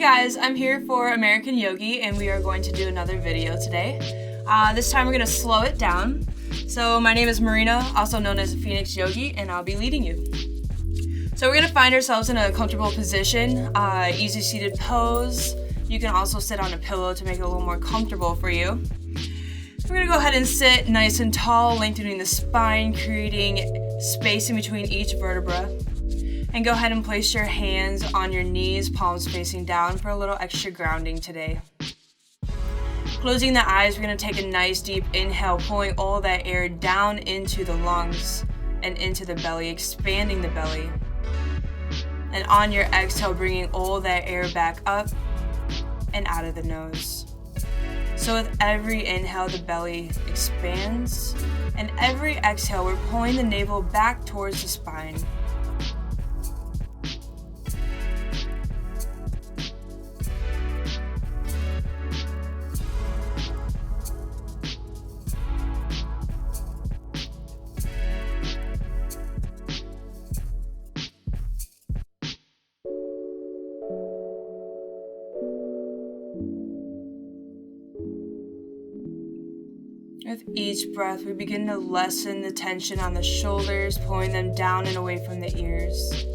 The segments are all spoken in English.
guys, I'm here for American Yogi and we are going to do another video today. This time we're going to slow it down. So my name is Marina, also known as Phoenix Yogi, and I'll be leading you. So we're going to find ourselves in a comfortable position, easy seated pose. You can also sit on a pillow to make it a little more comfortable for you. We're going to go ahead and sit nice and tall, lengthening the spine, creating space in between each vertebra. And go ahead and place your hands on your knees, palms facing down for a little extra grounding today. Closing the eyes, we're going to take a nice deep inhale, pulling all that air down into the lungs and into the belly, expanding the belly. And on your exhale, bringing all that air back up and out of the nose. So with every inhale, the belly expands, and every exhale, we're pulling the navel back towards the spine. With each breath, we begin to lessen the tension on the shoulders, pulling them down and away from the ears.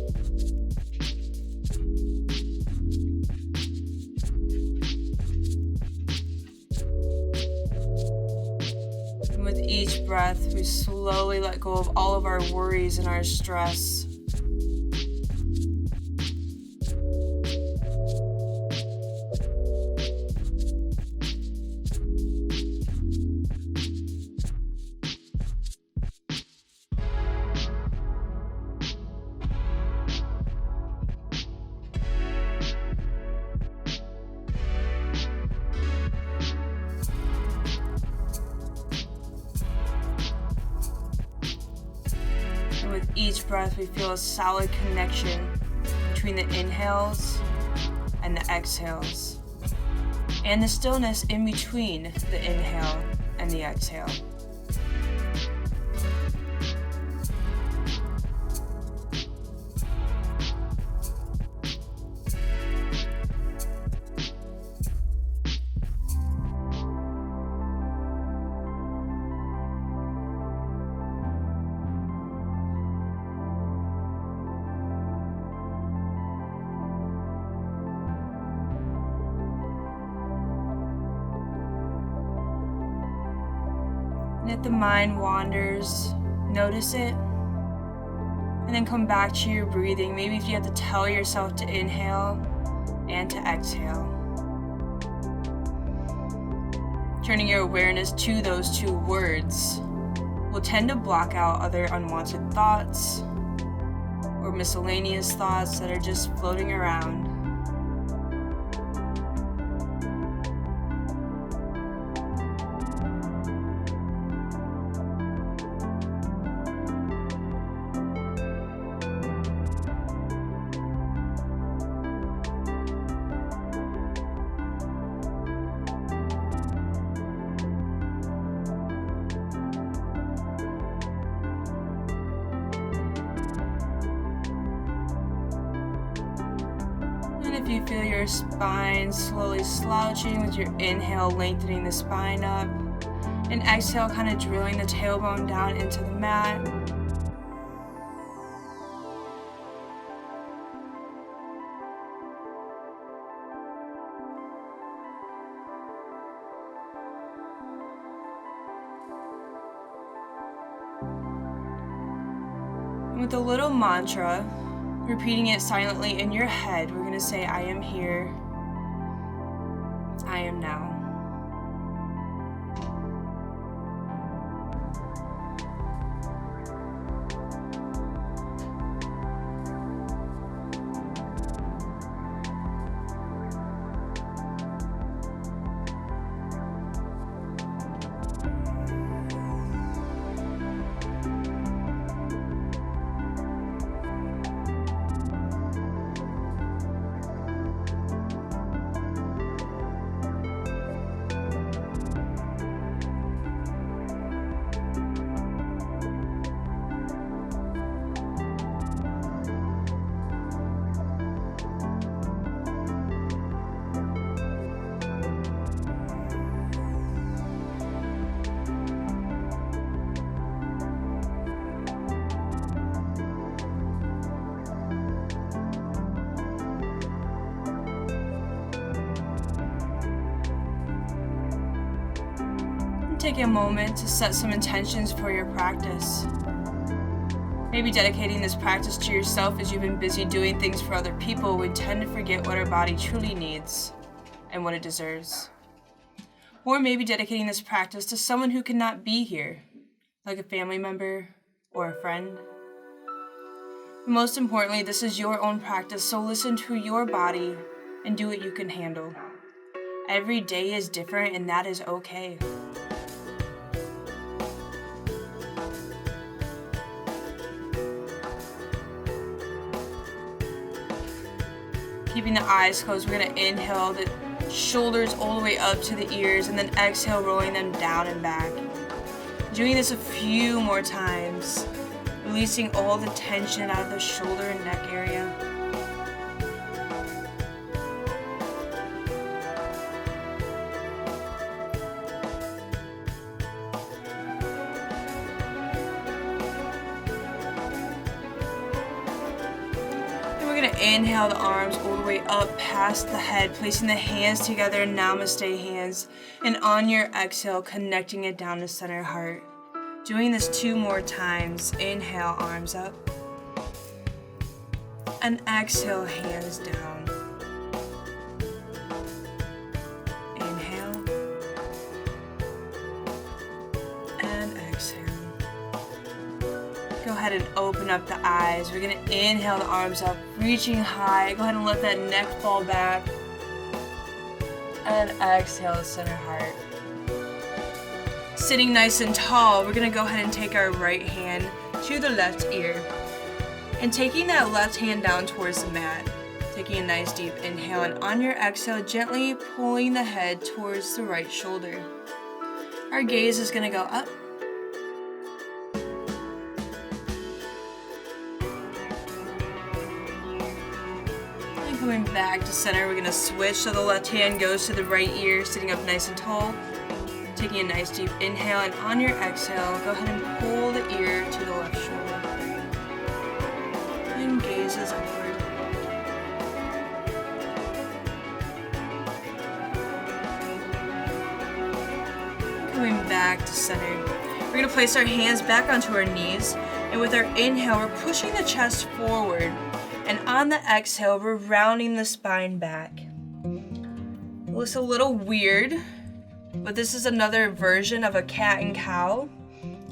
And with each breath, we slowly let go of all of our worries and our stress. With each breath, we feel a solid connection between the inhales and the exhales, and the stillness in between the inhale and the exhale. And if the mind wanders, notice it, and then come back to your breathing. Maybe if you have to tell yourself to inhale and to exhale. Turning your awareness to those two words will tend to block out other unwanted thoughts or miscellaneous thoughts that are just floating around. If you feel your spine slowly slouching with your inhale, lengthening the spine up, and exhale, kind of drilling the tailbone down into the mat. And with a little mantra, repeating it silently in your head, we're going to say, I am here, I am now. take a moment to set some intentions for your practice. Maybe dedicating this practice to yourself as you've been busy doing things for other people. We tend to forget what our body truly needs and what it deserves. Or maybe dedicating this practice to someone who cannot be here, like a family member or a friend. But most importantly, this is your own practice, so listen to your body and do what you can handle. Every day is different, and that is okay. Keeping the eyes closed, we're going to inhale the shoulders all the way up to the ears, and then exhale, rolling them down and back. Doing this a few more times, releasing all the tension out of the shoulder and neck area. We're going to inhale the arms all the way up past the head, placing the hands together, Namaste hands, and on your exhale, connecting it down to center heart. Doing this 2 more times. Inhale, arms up, and exhale, hands down. Inhale, and exhale. Go ahead and open up the eyes. We're going to inhale the arms up, reaching high. Go ahead and let that neck fall back. And exhale to center heart. Sitting nice and tall, we're going to go ahead and take our right hand to the left ear. And taking that left hand down towards the mat. Taking a nice deep inhale, and on your exhale, gently pulling the head towards the right shoulder. Our gaze is going to go up. Coming back to center, we're going to switch so the left hand goes to the right ear, sitting up nice and tall. Taking a nice deep inhale, and on your exhale, go ahead and pull the ear to the left shoulder. And gazes upward. Coming back to center. We're going to place our hands back onto our knees, and with our inhale, we're pushing the chest forward. And on the exhale, we're rounding the spine back. It looks a little weird, but this is another version of a cat and cow,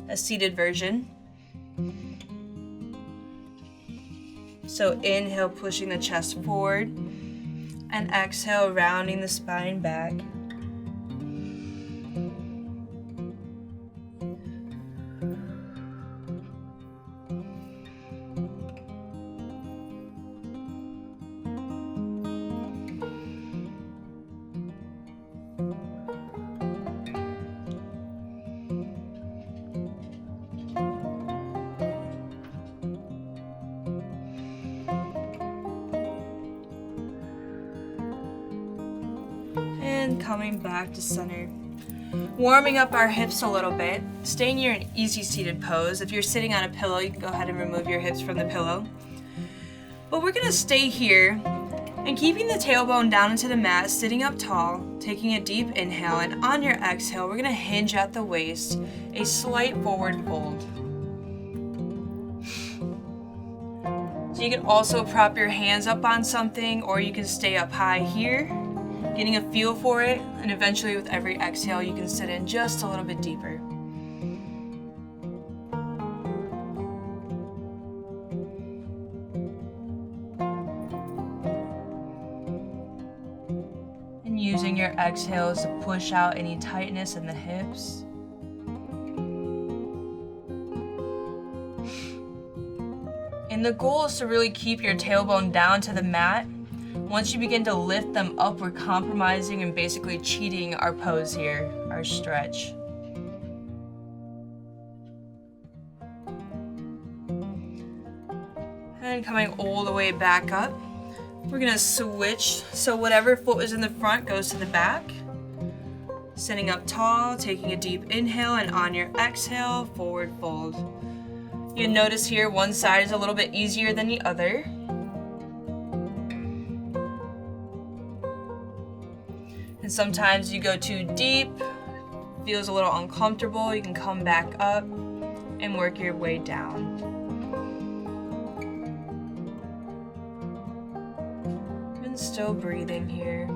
a seated version. So inhale, pushing the chest forward, and exhale, rounding the spine back. And coming back to center. Warming up our hips a little bit. Staying in an easy seated pose. If you're sitting on a pillow, you can go ahead and remove your hips from the pillow. But we're going to stay here and keeping the tailbone down into the mat, sitting up tall, taking a deep inhale, and on your exhale, we're going to hinge at the waist, a slight forward fold. So you can also prop your hands up on something, or you can stay up high here, getting a feel for it, and eventually with every exhale, you can sit in just a little bit deeper. And using your exhales to push out any tightness in the hips. And the goal is to really keep your tailbone down to the mat. Once you begin to lift them up, we're compromising and basically cheating our pose here, our stretch. And coming all the way back up, we're gonna switch. So whatever foot is in the front goes to the back. Sitting up tall, taking a deep inhale, and on your exhale, forward fold. You notice here one side is a little bit easier than the other. And sometimes you go too deep, feels a little uncomfortable, you can come back up and work your way down. And still breathing here.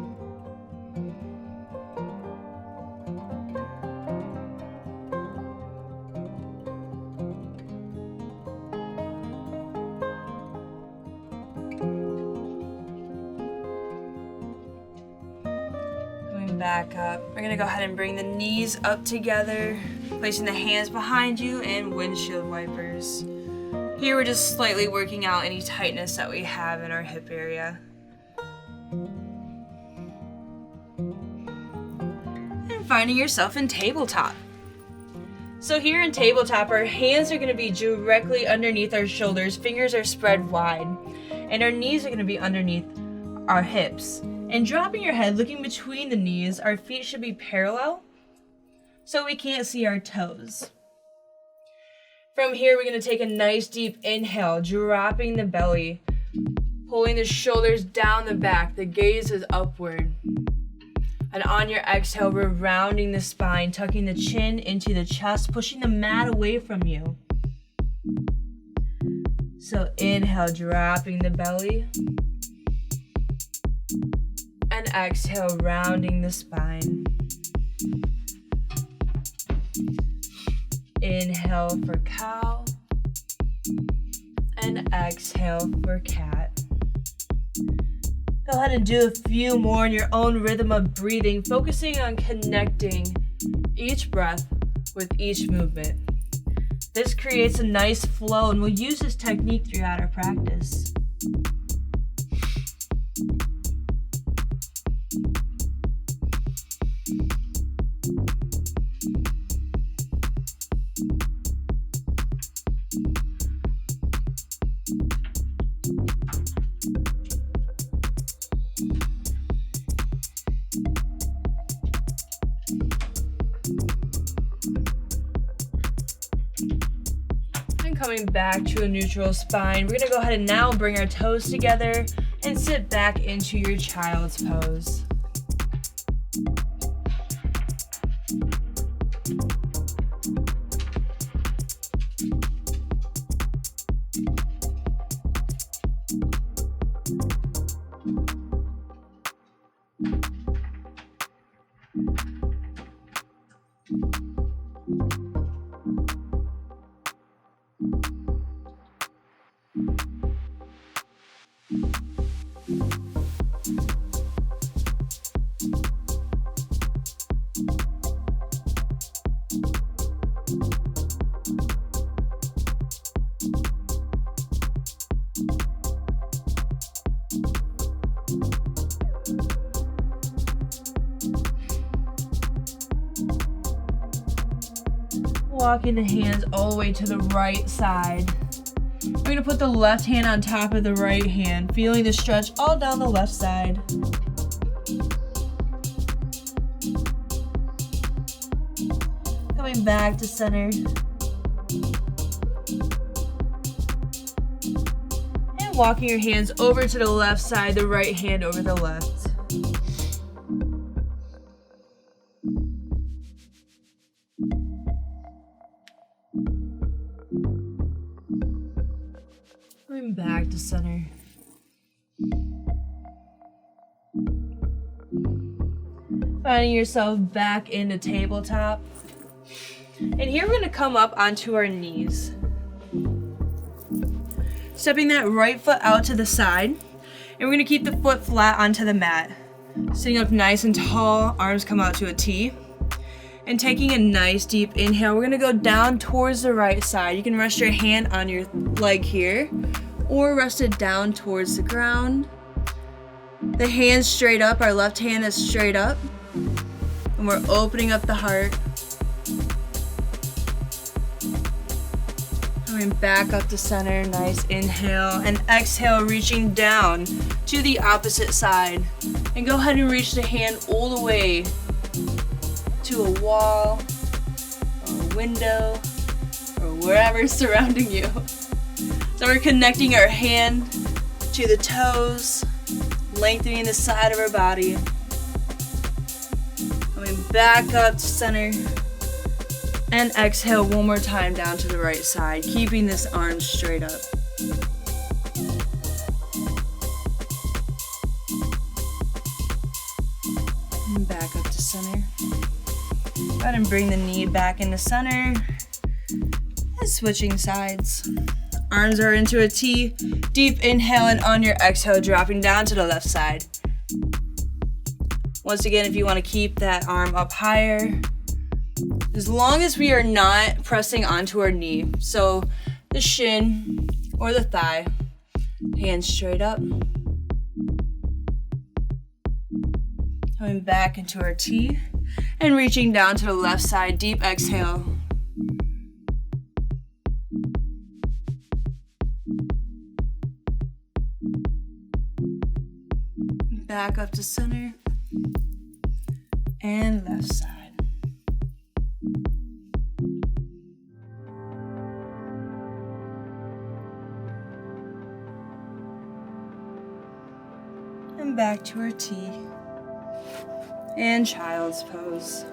Back up. We're gonna go ahead and bring the knees up together, placing the hands behind you and windshield wipers. Here we're just slightly working out any tightness that we have in our hip area. And finding yourself in tabletop. So here in tabletop, our hands are gonna be directly underneath our shoulders, fingers are spread wide, and our knees are gonna be underneath our hips. And dropping your head, looking between the knees, our feet should be parallel so we can't see our toes. From here, we're going to take a nice deep inhale, dropping the belly, pulling the shoulders down the back, the gaze is upward. And on your exhale, we're rounding the spine, tucking the chin into the chest, pushing the mat away from you. So inhale, dropping the belly. And exhale, rounding the spine. Inhale for cow. And exhale for cat. Go ahead and do a few more in your own rhythm of breathing, focusing on connecting each breath with each movement. This creates a nice flow, and we'll use this technique throughout our practice. Coming back to a neutral spine, we're going to go ahead and now bring our toes together and sit back into your child's pose. Walking the hands all the way to the right side. We're going to put the left hand on top of the right hand, feeling the stretch all down the left side. Coming back to center. And walking your hands over to the left side, the right hand over the left. Back to center. Finding yourself back into tabletop. And here we're going to come up onto our knees. Stepping that right foot out to the side. And we're going to keep the foot flat onto the mat. Sitting up nice and tall, arms come out to a T. And taking a nice deep inhale, we're going to go down towards the right side. You can rest your hand on your leg here, or rest it down towards the ground. The hands straight up, our left hand is straight up. And we're opening up the heart. Coming back up to center, nice inhale. And exhale, reaching down to the opposite side. And go ahead and reach the hand all the way to a wall, or a window, or wherever's surrounding you. So we're connecting our hand to the toes, lengthening the side of our body. Coming back up to center. And exhale one more time down to the right side, keeping this arm straight up. And back up to center. Go ahead and bring the knee back into center. And switching sides. Arms are into a T. Deep inhale, and on your exhale, dropping down to the left side. Once again, if you want to keep that arm up higher, as long as we are not pressing onto our knee, so the shin or the thigh, hands straight up. Coming back into our T and reaching down to the left side, deep exhale. Back up to center and left side. And back to our T and child's pose.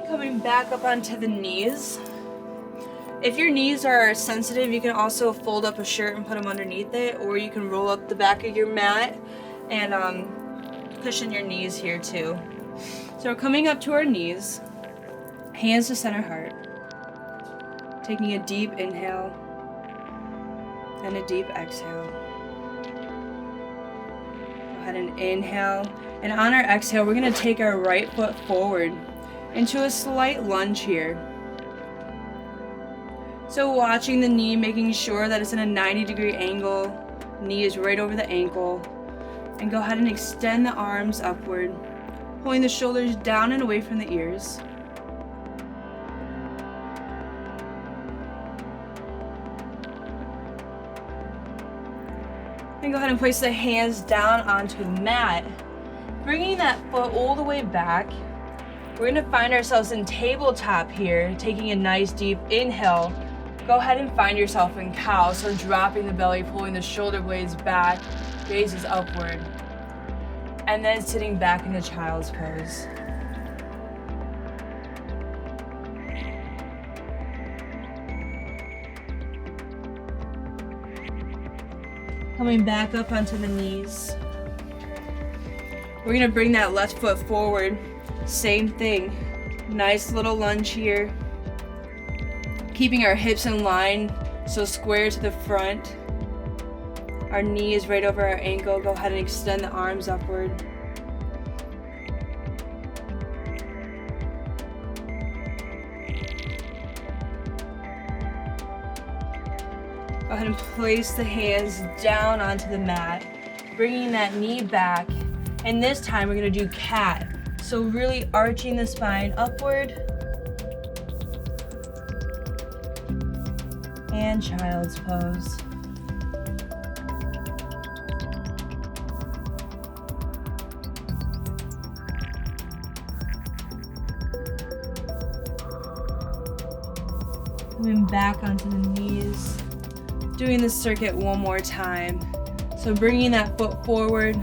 Coming back up onto the knees. If your knees are sensitive, you can also fold up a shirt and put them underneath it, or you can roll up the back of your mat and cushion your knees here too. So we're coming up to our knees, hands to center heart, taking a deep inhale and a deep exhale. Go ahead and inhale, and on our exhale, we're going to take our right foot forward into a slight lunge here. So watching the knee, making sure that it's in a 90-degree angle, knee is right over the ankle, and go ahead and extend the arms upward, pulling the shoulders down and away from the ears. And go ahead and place the hands down onto the mat, bringing that foot all the way back. We're going to find ourselves in tabletop here, taking a nice deep inhale. Go ahead and find yourself in cow, so dropping the belly, pulling the shoulder blades back, gazes upward, and then sitting back into child's pose. Coming back up onto the knees. We're going to bring that left foot forward. Same thing, nice little lunge here, keeping our hips in line, so square to the front. Our knee is right over our ankle. Go ahead and extend the arms upward. Go ahead and place the hands down onto the mat, bringing that knee back, and this time we're going to do cat. So really arching the spine upward. And child's pose. Coming back onto the knees. Doing the circuit one more time. So bringing that foot forward.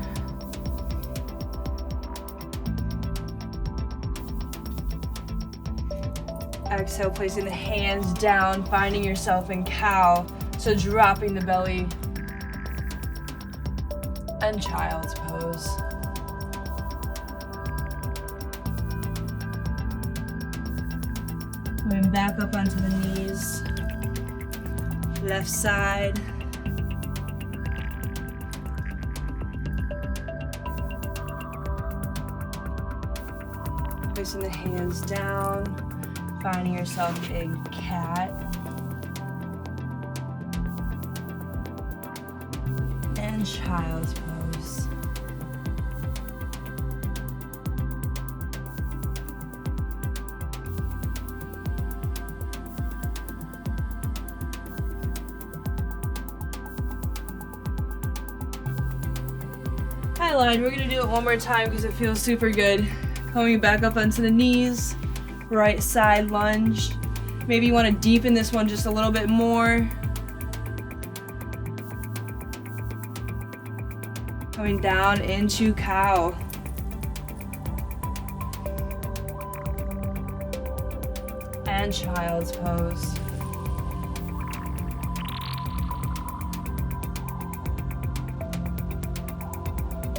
Exhale, placing the hands down, finding yourself in cow. So dropping the belly. And child's pose. Coming back up onto the knees. Left side. Placing the hands down. Finding yourself in cat. And child's pose. Hi, line. We're going to do it one more time because it feels super good. Coming back up onto the knees. right side lunge. Maybe you want to deepen this one just a little bit more. Coming down into cow. And child's pose.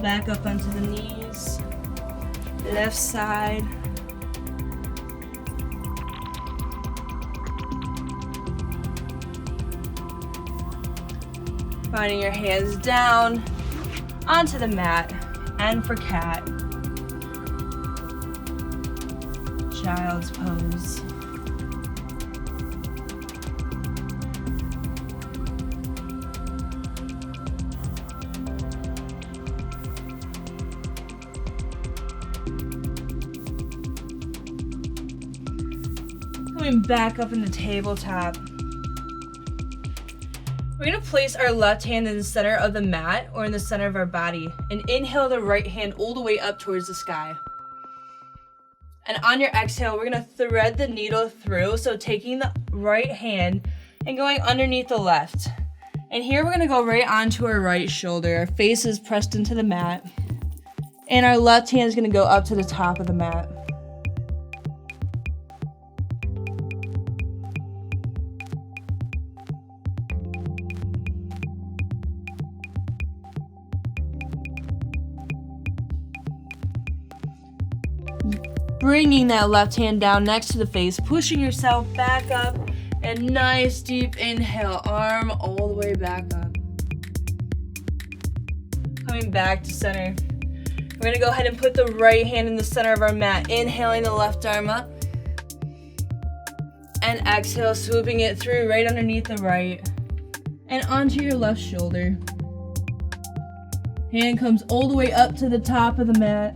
Back up onto the knees. Left side. Finding your hands down onto the mat. And for cat. Child's pose. Coming back up in the tabletop. We're going to place our left hand in the center of the mat or in the center of our body and inhale the right hand all the way up towards the sky. And on your exhale, we're going to thread the needle through, so taking the right hand and going underneath the left. And here we're going to go right onto our right shoulder. Our face is pressed into the mat. And our left hand is going to go up to the top of the mat. Bringing that left hand down next to the face, pushing yourself back up, and nice deep inhale, arm all the way back up. Coming back to center. We're going to go ahead and put the right hand in the center of our mat, inhaling the left arm up. And exhale, swooping it through right underneath the right. And onto your left shoulder. Hand comes all the way up to the top of the mat.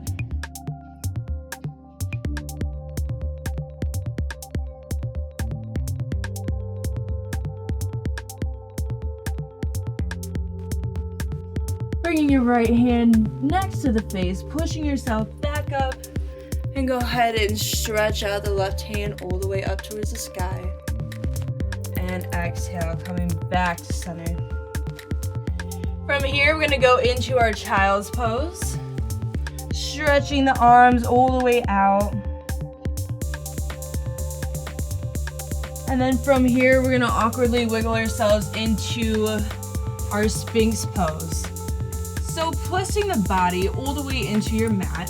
Bringing your right hand next to the face, pushing yourself back up, and go ahead and stretch out the left hand all the way up towards the sky. And exhale, coming back to center. From here, we're going to go into our child's pose, stretching the arms all the way out. And then from here, we're going to awkwardly wiggle ourselves into our Sphinx pose. So placing the body all the way into your mat.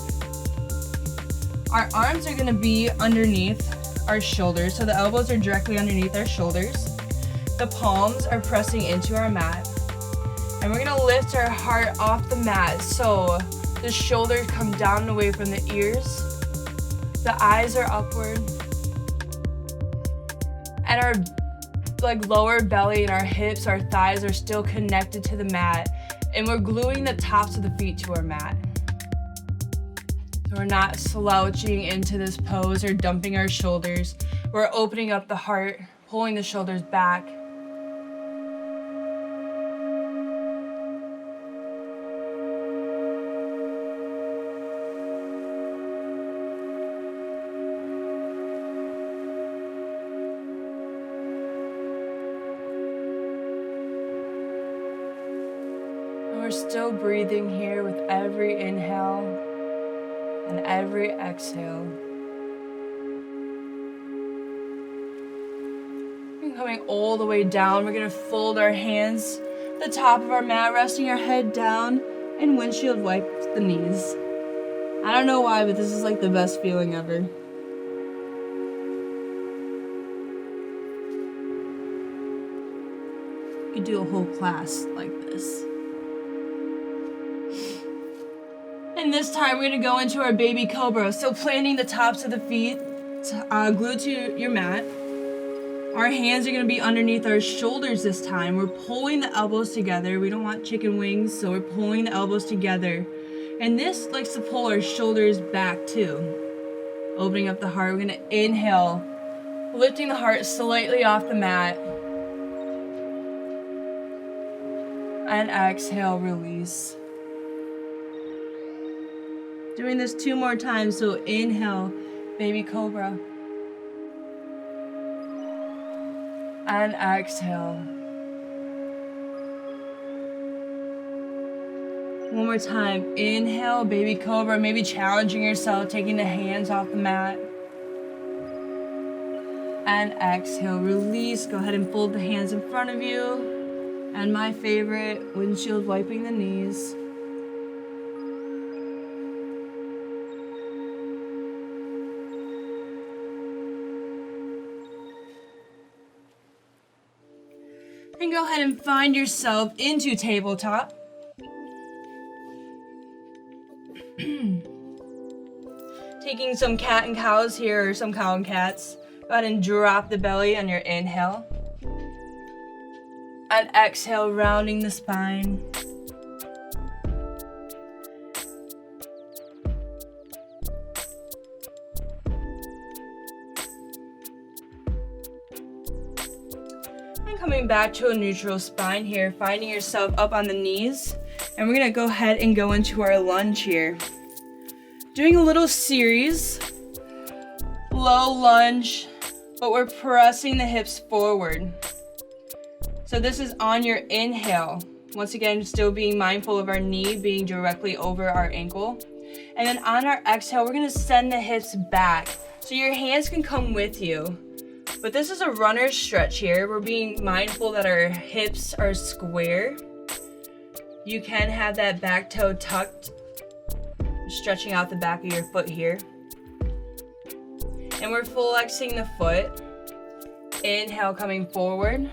Our arms are going to be underneath our shoulders, so the elbows are directly underneath our shoulders. The palms are pressing into our mat. And we're going to lift our heart off the mat, so the shoulders come down and away from the ears. The eyes are upward. And our lower belly and our hips, our thighs are still connected to the mat. And we're gluing the tops of the feet to our mat. So we're not slouching into this pose or dumping our shoulders. We're opening up the heart, pulling the shoulders back. We're still breathing here with every inhale and every exhale. And coming all the way down, we're going to fold our hands to the top of our mat, resting our head down, and windshield wipe the knees. I don't know why, but this is like the best feeling ever. You could do a whole class like this. And this time we're going to go into our baby cobra. So planting the tops of the feet, glued to your mat. Our hands are going to be underneath our shoulders this time. We're pulling the elbows together. We don't want chicken wings, so we're pulling the elbows together. And this likes to pull our shoulders back too. Opening up the heart, we're going to inhale, lifting the heart slightly off the mat. And exhale, release. Doing this 2 more times, so inhale, baby cobra. And exhale. One more time. Inhale, baby cobra, maybe challenging yourself, taking the hands off the mat. And exhale, release. Go ahead and fold the hands in front of you. And my favorite, windshield wiping the knees. And go ahead and find yourself into tabletop. Taking some cat and cows here, or some cow and cats. Go ahead and drop the belly on your inhale. And exhale, rounding the spine. And coming back to a neutral spine here, finding yourself up on the knees. And we're gonna go ahead and go into our lunge here. Doing a little series, low lunge, but we're pressing the hips forward. So this is on your inhale. Once again, still being mindful of our knee being directly over our ankle. And then on our exhale, we're gonna send the hips back. So your hands can come with you. But this is a runner's stretch here. We're being mindful that our hips are square. You can have that back toe tucked, stretching out the back of your foot here. And we're flexing the foot. Inhale, coming forward.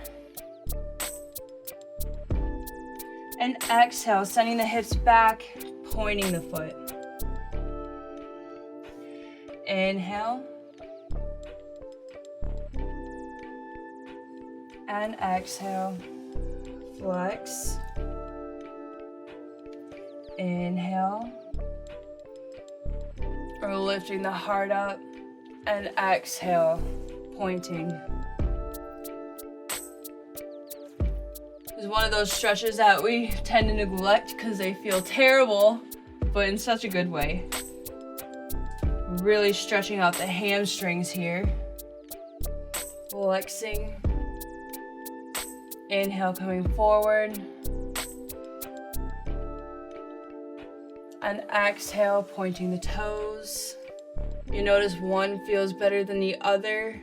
And exhale, sending the hips back, pointing the foot. Inhale. And exhale. Flex. Inhale. We're lifting the heart up. And exhale, pointing. It's one of those stretches that we tend to neglect because they feel terrible, but in such a good way. Really stretching out the hamstrings here. Flexing. Inhale, coming forward. And exhale, pointing the toes. You notice one feels better than the other,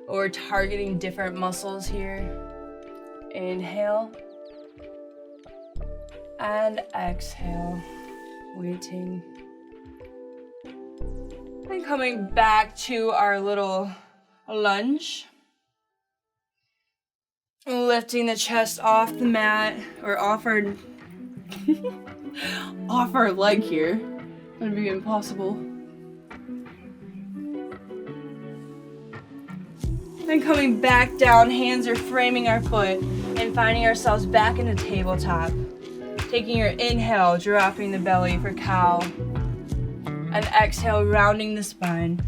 or we're targeting different muscles here. Inhale. And exhale, waiting. And coming back to our little lunge. Lifting the chest off the mat, or off our off our leg here. That'd be impossible. Then coming back down, hands are framing our foot and finding ourselves back into tabletop. Taking your inhale, dropping the belly for cow. And exhale, rounding the spine.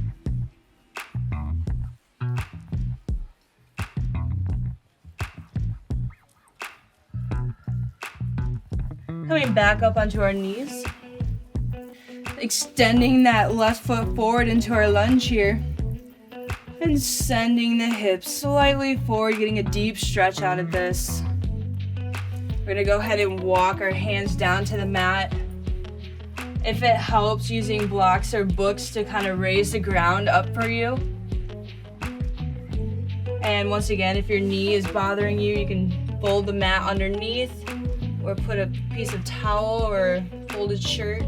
Coming back up onto our knees. Extending that left foot forward into our lunge here. And sending the hips slightly forward, getting a deep stretch out of this. We're gonna go ahead and walk our hands down to the mat. If it helps, using blocks or books to kind of raise the ground up for you. And once again, if your knee is bothering you, you can fold the mat underneath or put a piece of towel or folded shirt.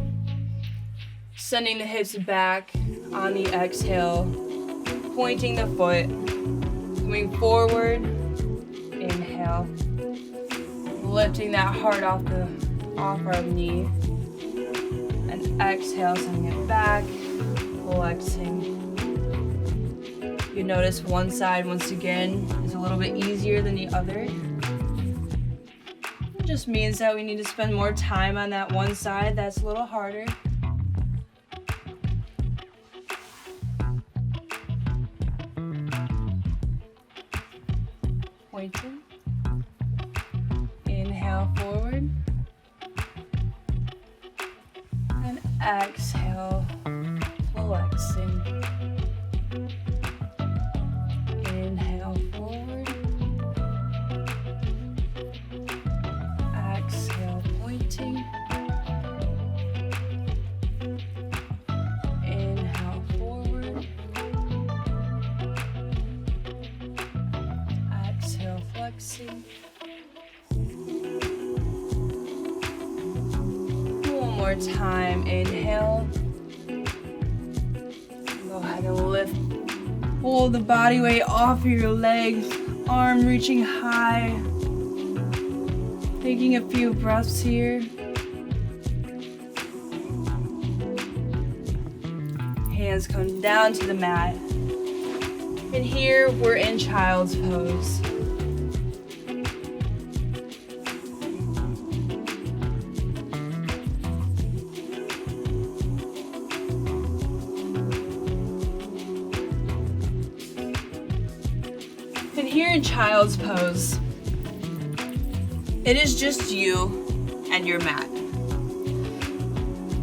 Sending the hips back on the exhale. Pointing the foot, coming forward, inhale, lifting that heart off our knee, and exhale, sending it back, flexing. You notice one side, once again, is a little bit easier than the other. It just means that we need to spend more time on that one side that's a little harder. Pointing. Inhale forward. And exhale, flexing. Inhale forward. flexing. One more time, inhale. Go ahead and lift. Pull the body weight off of your legs, arm reaching high. Taking a few breaths here. Hands come down to the mat. And here we're in child's pose. And here in child's pose, it is just you and your mat.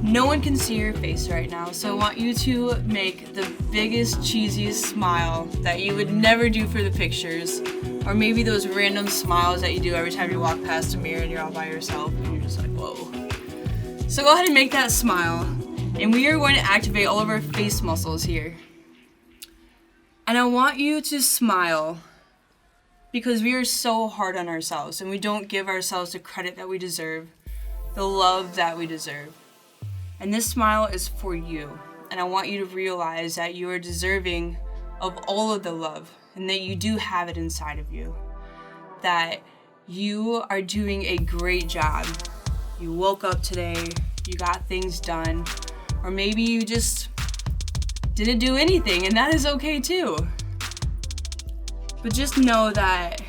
No one can see your face right now, so I want you to make the biggest, cheesiest smile that you would never do for the pictures, or maybe those random smiles that you do every time you walk past a mirror and you're all by yourself and you're just like, whoa. So go ahead and make that smile, and we are going to activate all of our face muscles here. And I want you to smile because we are so hard on ourselves and we don't give ourselves the credit that we deserve, the love that we deserve. And this smile is for you. And I want you to realize that you are deserving of all of the love and that you do have it inside of you. That you are doing a great job. You woke up today, you got things done, or maybe you just didn't do anything, and that is okay too. But just know that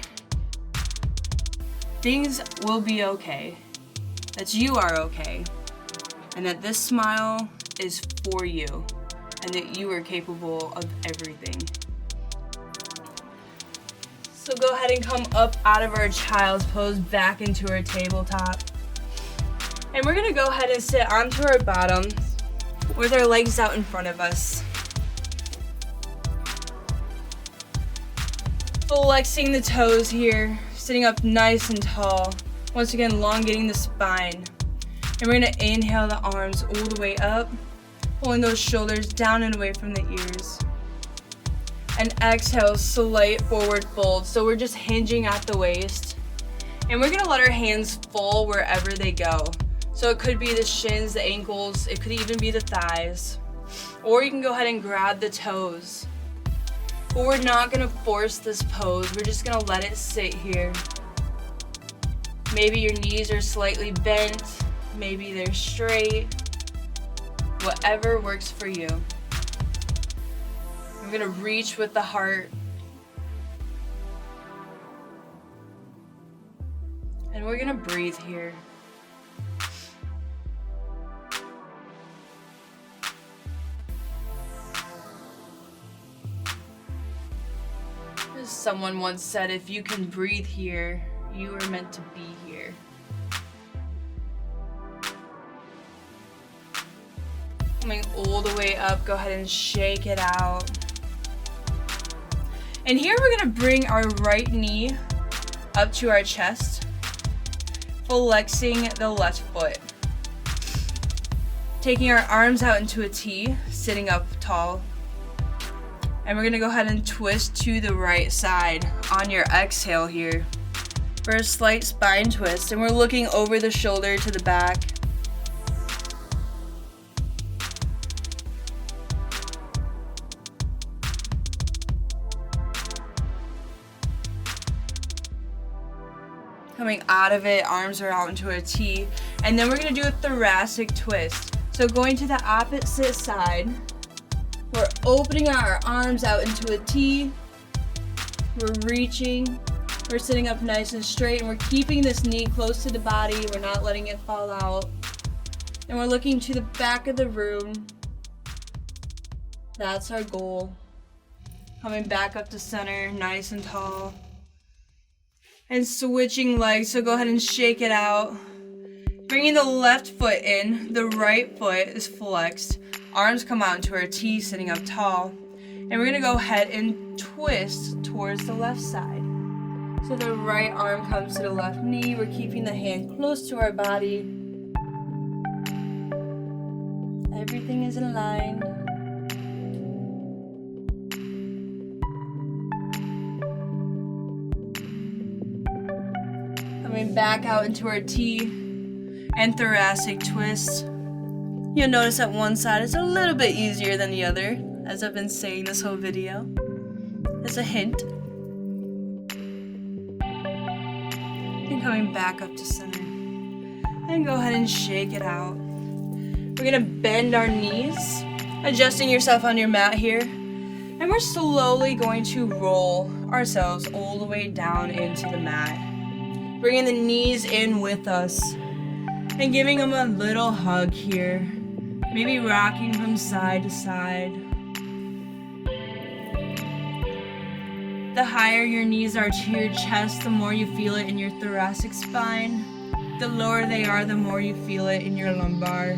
things will be okay, that you are okay, and that this smile is for you, and that you are capable of everything. So go ahead and come up out of our child's pose back into our tabletop. And we're gonna go ahead and sit onto our bottoms with our legs out in front of us. Flexing the toes here, sitting up nice and tall. Once again, elongating the spine. And we're gonna inhale the arms all the way up, pulling those shoulders down and away from the ears. And exhale, slight forward fold. So we're just hinging at the waist. And we're gonna let our hands fall wherever they go. So it could be the shins, the ankles, it could even be the thighs. Or you can go ahead and grab the toes. But we're not gonna force this pose, we're just gonna let it sit here. Maybe your knees are slightly bent, maybe they're straight. Whatever works for you. We're gonna reach with the heart. And we're gonna breathe here. As someone once said, if you can breathe here, you are meant to be here. Coming all the way up, go ahead and shake it out. And here we're gonna bring our right knee up to our chest, flexing the left foot. Taking our arms out into a T, sitting up tall. And we're gonna go ahead and twist to the right side on your exhale here for a slight spine twist. And we're looking over the shoulder to the back. Coming out of it, arms are out into a T. And then we're gonna do a thoracic twist. So going to the opposite side, we're opening our arms out into a T. We're reaching. We're sitting up nice and straight, and we're keeping this knee close to the body. We're not letting it fall out. And we're looking to the back of the room. That's our goal. Coming back up to center, nice and tall. And switching legs, so go ahead and shake it out. Bringing the left foot in, the right foot is flexed. Arms come out into our T, sitting up tall. And we're gonna go ahead and twist towards the left side. So the right arm comes to the left knee. We're keeping the hand close to our body. Everything is in line. Coming back out into our T and thoracic twist. You'll notice that one side is a little bit easier than the other, as I've been saying this whole video. As a hint. And coming back up to center. And go ahead and shake it out. We're gonna bend our knees, adjusting yourself on your mat here. And we're slowly going to roll ourselves all the way down into the mat. Bringing the knees in with us. And giving them a little hug here. Maybe rocking from side to side. The higher your knees are to your chest, the more you feel it in your thoracic spine. The lower they are, the more you feel it in your lumbar.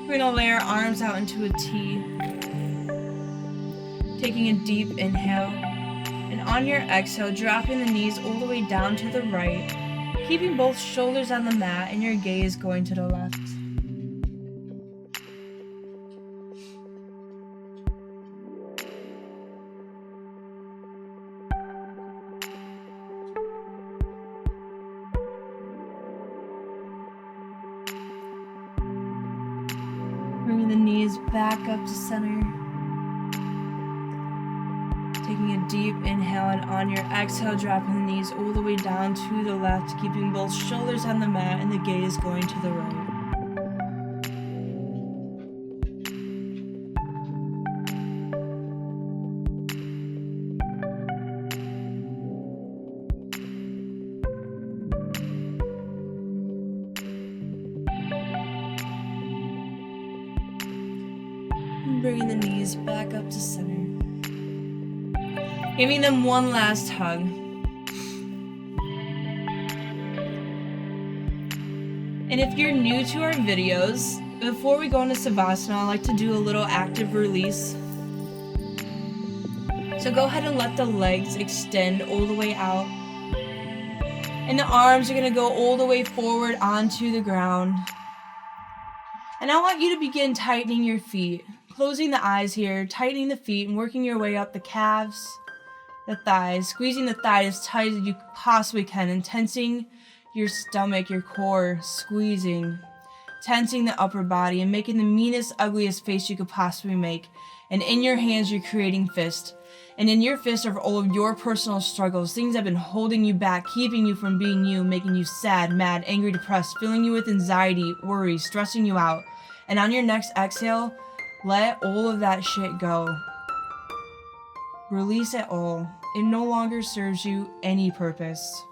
We're gonna lay our arms out into a T. Taking a deep inhale. And on your exhale, dropping the knees all the way down to the right. Keeping both shoulders on the mat and your gaze going to the left. Bringing the knees back up to center. Taking a deep inhale, and on your exhale, dropping the knees all the way down to the left, keeping both shoulders on the mat and the gaze going to the right. And bringing the knees back up to center. Giving them one last hug. And if you're new to our videos, before we go into savasana, I like to do a little active release. So go ahead and let the legs extend all the way out. And the arms are going to go all the way forward onto the ground. And I want you to begin tightening your feet. Closing the eyes here, tightening the feet and working your way up the calves. The thighs, squeezing the thigh as tight as you possibly can and tensing your stomach, your core, squeezing, tensing the upper body and making the meanest, ugliest face you could possibly make. And in your hands, you're creating fists. And in your fists are all of your personal struggles, things that have been holding you back, keeping you from being you, making you sad, mad, angry, depressed, filling you with anxiety, worry, stressing you out. And on your next exhale, let all of that shit go. Release it all. It no longer serves you any purpose.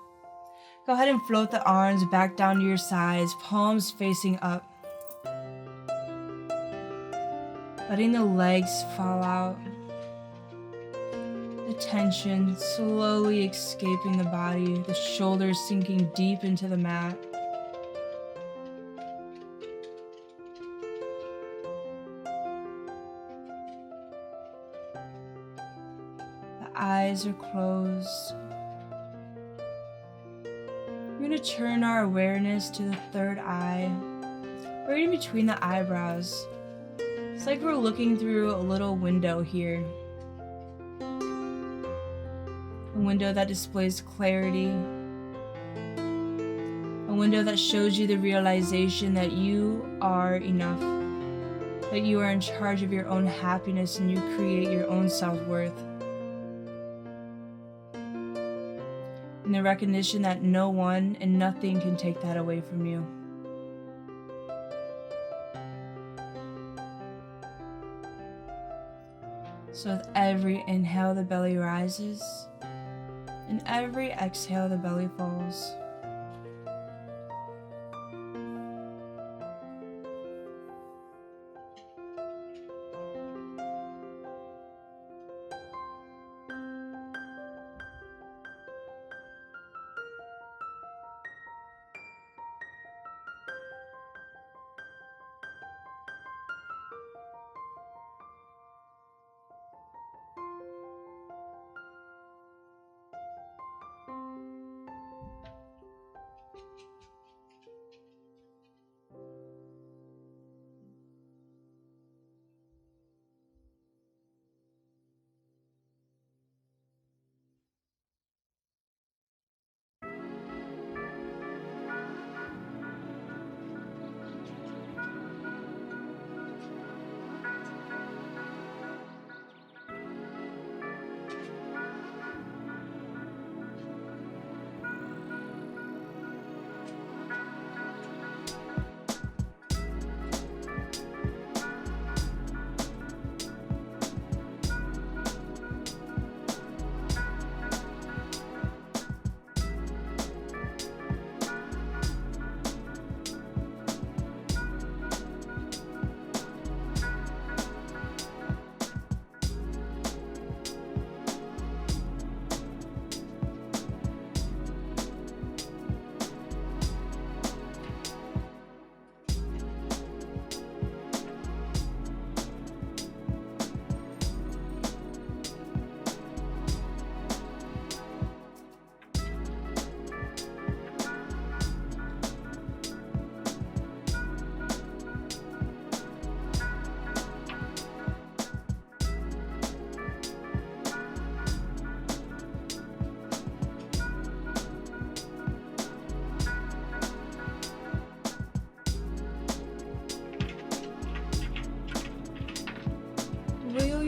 Go ahead and float the arms back down to your sides, palms facing up. Letting the legs fall out. The tension slowly escaping the body, the shoulders sinking deep into the mat. Eyes are closed. We're going to turn our awareness to the third eye, right in between the eyebrows. It's like we're looking through a little window here. A window that displays clarity. A window that shows you the realization that you are enough. That you are in charge of your own happiness and you create your own self-worth. And the recognition that no one and nothing can take that away from you. So with every inhale, the belly rises, and every exhale, the belly falls.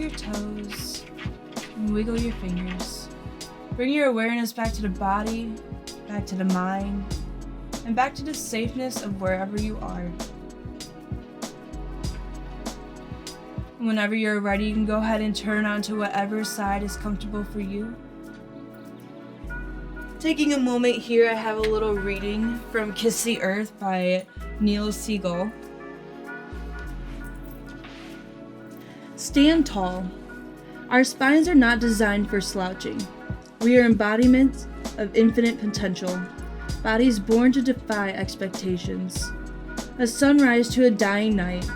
your toes and wiggle your fingers. Bring your awareness back to the body, back to the mind, and back to the safeness of wherever you are. And whenever you're ready, you can go ahead and turn onto whatever side is comfortable for you. Taking a moment here, I have a little reading from Kiss the Earth by Neil Siegel. Stand tall. Our spines are not designed for slouching. We are embodiments of infinite potential, bodies born to defy expectations. A sunrise to a dying night,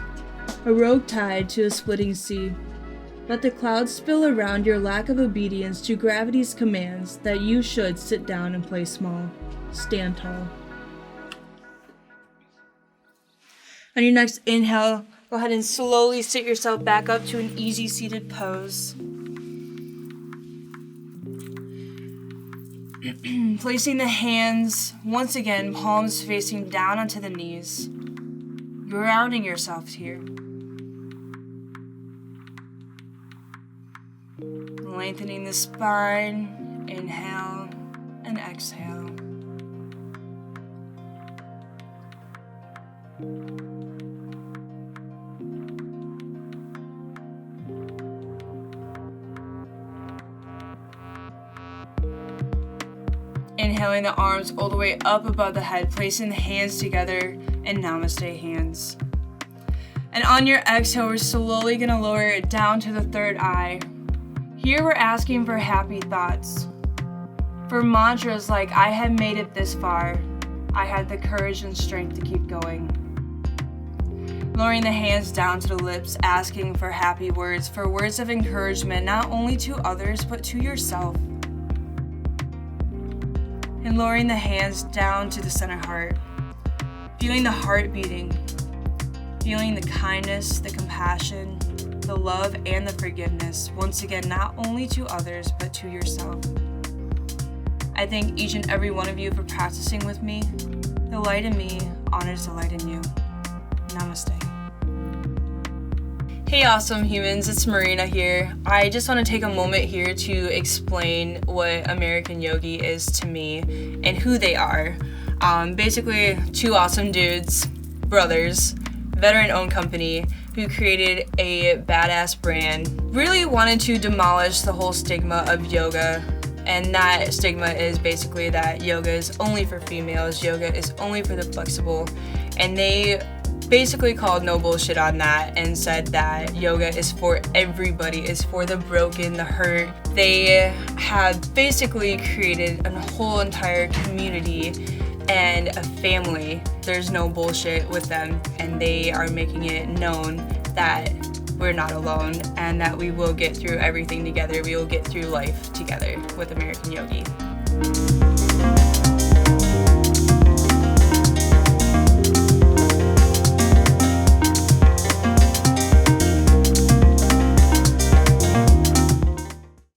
a rogue tide to a splitting sea. Let the clouds spill around your lack of obedience to gravity's commands that you should sit down and play small. Stand tall. On your next inhale, go ahead and slowly sit yourself back up to an easy seated pose. Placing the hands, once again, palms facing down onto the knees. Grounding yourself here. Lengthening the spine, inhale and exhale. Inhaling the arms all the way up above the head, placing the hands together in Namaste hands. And on your exhale, we're slowly going to lower it down to the third eye. Here we're asking for happy thoughts. For mantras like, I have made it this far. I had the courage and strength to keep going. Lowering the hands down to the lips, asking for happy words, for words of encouragement, not only to others, but to yourself. And lowering the hands down to the center heart, feeling the heart beating, feeling the kindness, the compassion, the love, and the forgiveness, once again, not only to others, but to yourself. I thank each and every one of you for practicing with me. The light in me honors the light in you. Namaste. Hey awesome humans, it's Marina here. I just want to take a moment here to explain what American Yogi is to me and who they are. Basically, two awesome dudes, brothers, veteran-owned company who created a badass brand. Really wanted to demolish the whole stigma of yoga, and that stigma is basically that yoga is only for females, yoga is only for the flexible, and they basically called no bullshit on that and said that yoga is for everybody, is for the broken, the hurt. They have basically created a whole entire community and a family. There's no bullshit with them, and they are making it known that we're not alone and that we will get through everything together. We will get through life together with American Yogi.